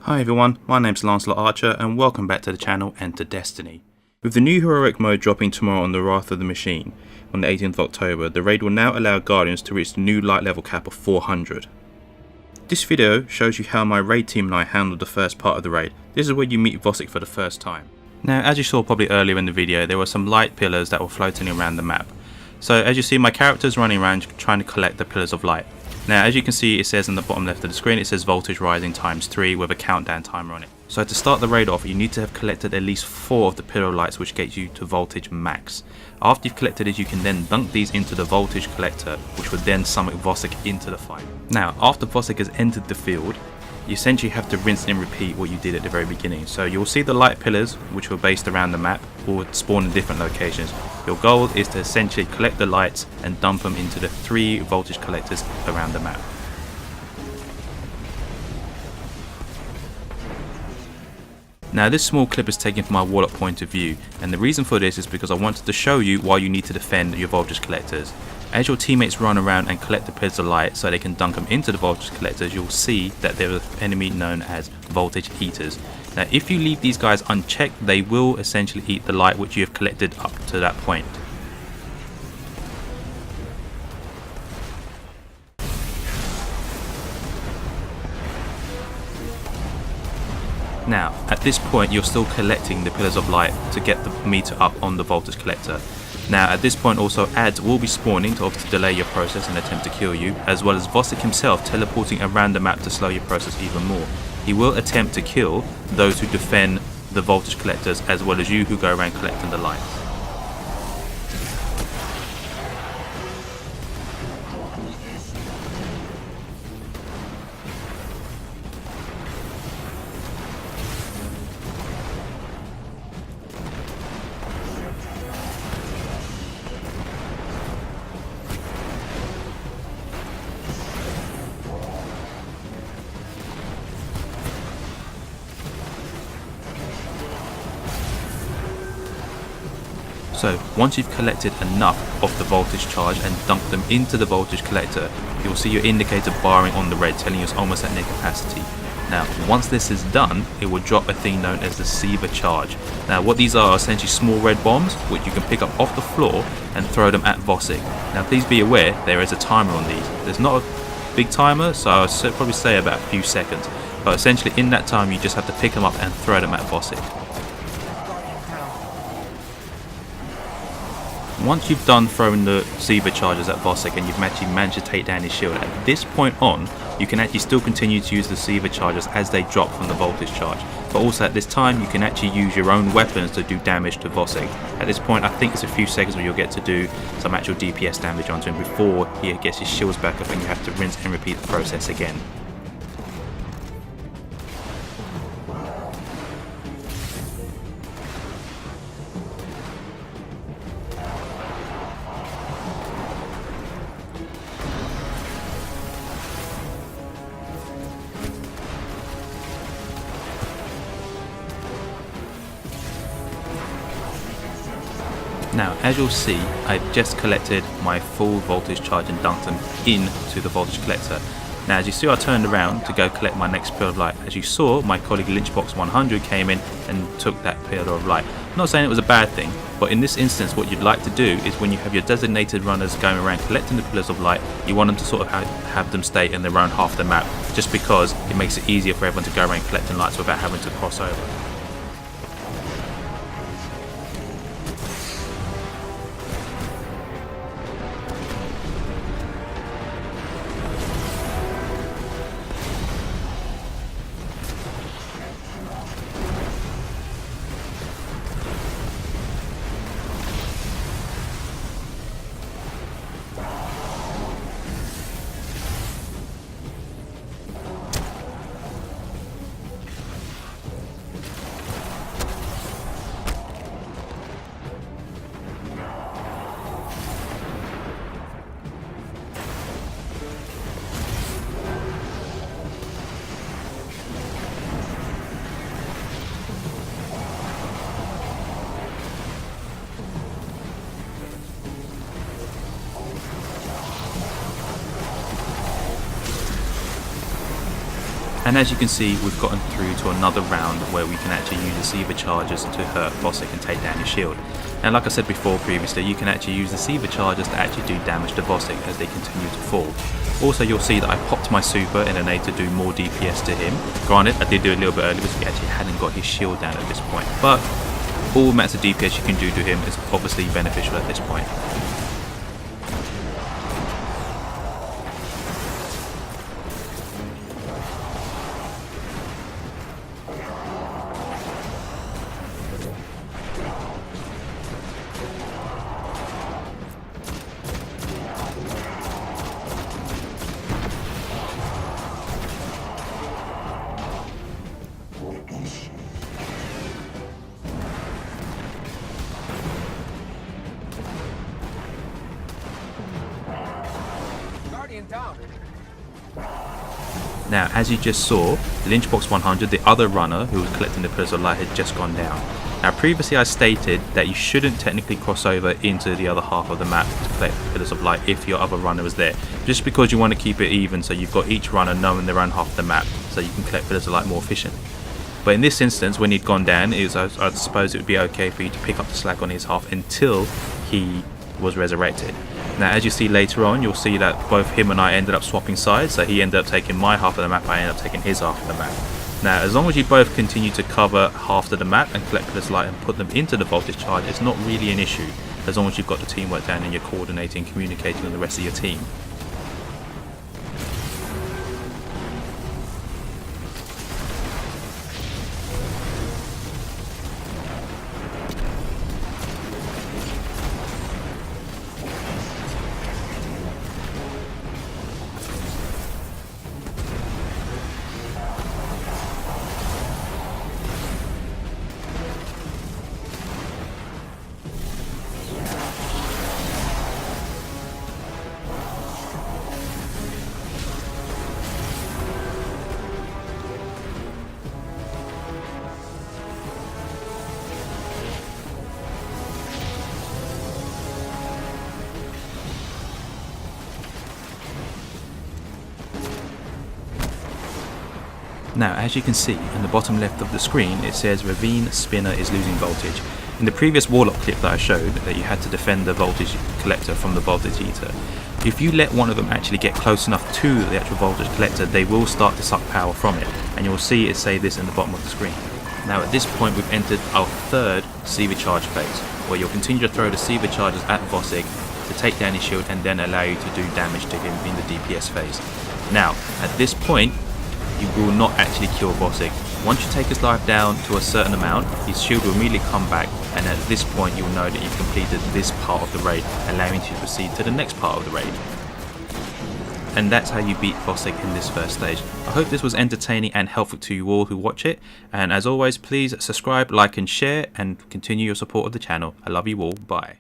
Hi everyone, my name's Lancelot Archer and welcome back to the channel and to Destiny. With the new heroic mode dropping tomorrow on the Wrath of the Machine on the 18th of October, the raid will now allow Guardians to reach the new light level cap of 400. This video shows you how my raid team and I handled the first part of the raid. This is where you meet Vosik for the first time. Now, as you saw probably earlier in the video, there were some light pillars that were floating around the map. So as you see, my character's running around trying to collect the pillars of light. Now, as you can see, it says on the bottom left of the screen, it says voltage rising ×3 with a countdown timer on it. So to start the raid off, you need to have collected at least 4 of the pillar lights, which gets you to voltage max. After you've collected it, you can then dunk these into the voltage collector, which would then summon Vosik into the fight. Now, after Vosik has entered the field, you essentially have to rinse and repeat what you did at the very beginning. So you'll see the light pillars, which were based around the map, will spawn in different locations. Your goal is to essentially collect the lights and dump them into the 3 voltage collectors around the map. Now, this small clip is taken from my Warlock point of view, and the reason for this is because I wanted to show you why you need to defend your voltage collectors. As your teammates run around and collect the pillars of light so they can dunk them into the voltage collectors, you'll see that there is an enemy known as voltage eaters. Now, if you leave these guys unchecked, they will essentially eat the light which you have collected up to that point. Now, at this point, you're still collecting the pillars of light to get the meter up on the voltage collector. Now, at this point also, ads will be spawning to obviously delay your process and attempt to kill you, as well as Vosik himself teleporting around the map to slow your process even more. He will attempt to kill those who defend the voltage collectors, as well as you who go around collecting the lights. So once you've collected enough of the voltage charge and dumped them into the voltage collector, you'll see your indicator barring on the red telling you it's almost at near capacity. Now, once this is done, it will drop a thing known as the Seaver charge. Now, what these are essentially small red bombs which you can pick up off the floor and throw them at Vosik. Now, please be aware there is a timer on these. There's not a big timer, so I'll probably say about a few seconds. But essentially in that time you just have to pick them up and throw them at Vosik. Once you've done throwing the Seaver charges at Vosik and you've actually managed to take down his shield, at this point on, you can actually still continue to use the Seaver charges as they drop from the voltage charge. But also at this time, you can actually use your own weapons to do damage to Vosik. At this point, I think it's a few seconds where you'll get to do some actual DPS damage onto him before he gets his shields back up and you have to rinse and repeat the process again. Now, as you'll see, I've just collected my full voltage charge and dunked them into the voltage collector. Now, as you see, I turned around to go collect my next pillar of light. As you saw, my colleague Lynchbox 100 came in and took that pillar of light. I'm not saying it was a bad thing, but in this instance, what you'd like to do is when you have your designated runners going around collecting the pillars of light, you want them to sort of have them stay in their own half the map, just because it makes it easier for everyone to go around collecting lights without having to cross over. And as you can see, we've gotten through to another round where we can actually use the Seaver charges to hurt Vosik and take down his shield. And like I said before previously, you can actually use the Seaver charges to actually do damage to Vosik as they continue to fall. Also, you'll see that I popped my super in an aid to do more DPS to him. Granted, I did do it a little bit early because we actually hadn't got his shield down at this point. But all amounts of DPS you can do to him is obviously beneficial at this point. Now, as you just saw, Lynchbox 100, the other runner who was collecting the Pillars of Light, had just gone down. Now, previously I stated that you shouldn't technically cross over into the other half of the map to collect Pillars of Light if your other runner is there, just because you want to keep it even, so you've got each runner knowing their own half of the map, so you can collect Pillars of Light more efficiently. But in this instance, when he'd gone down, I suppose it would be okay for you to pick up the slack on his half until he was resurrected. Now, as you see later on, you'll see that both him and I ended up swapping sides, so he ended up taking my half of the map, I ended up taking his half of the map. Now, as long as you both continue to cover half of the map and collect Pillars of Light and put them into the voltage charge, it's not really an issue, as long as you've got the teamwork down and you're coordinating, communicating with the rest of your team. Now, as you can see in the bottom left of the screen, it says Ravine Spinner is losing voltage. In the previous Warlock clip that I showed, that you had to defend the voltage collector from the voltage eater. If you let one of them actually get close enough to the actual voltage collector, they will start to suck power from it, and you'll see it say this in the bottom of the screen. Now, at this point, we've entered our third Seaver charge phase, where you'll continue to throw the Seaver charges at Vosik to take down his shield and then allow you to do damage to him in the DPS phase. Now, at this point, you will not actually kill Vosik. Once you take his life down to a certain amount, his shield will immediately come back, and at this point you'll know that you've completed this part of the raid, allowing you to proceed to the next part of the raid. And that's how you beat Vosik in this first stage. I hope this was entertaining and helpful to you all who watch it, and as always, please subscribe, like and share, and continue your support of the channel. I love you all. Bye.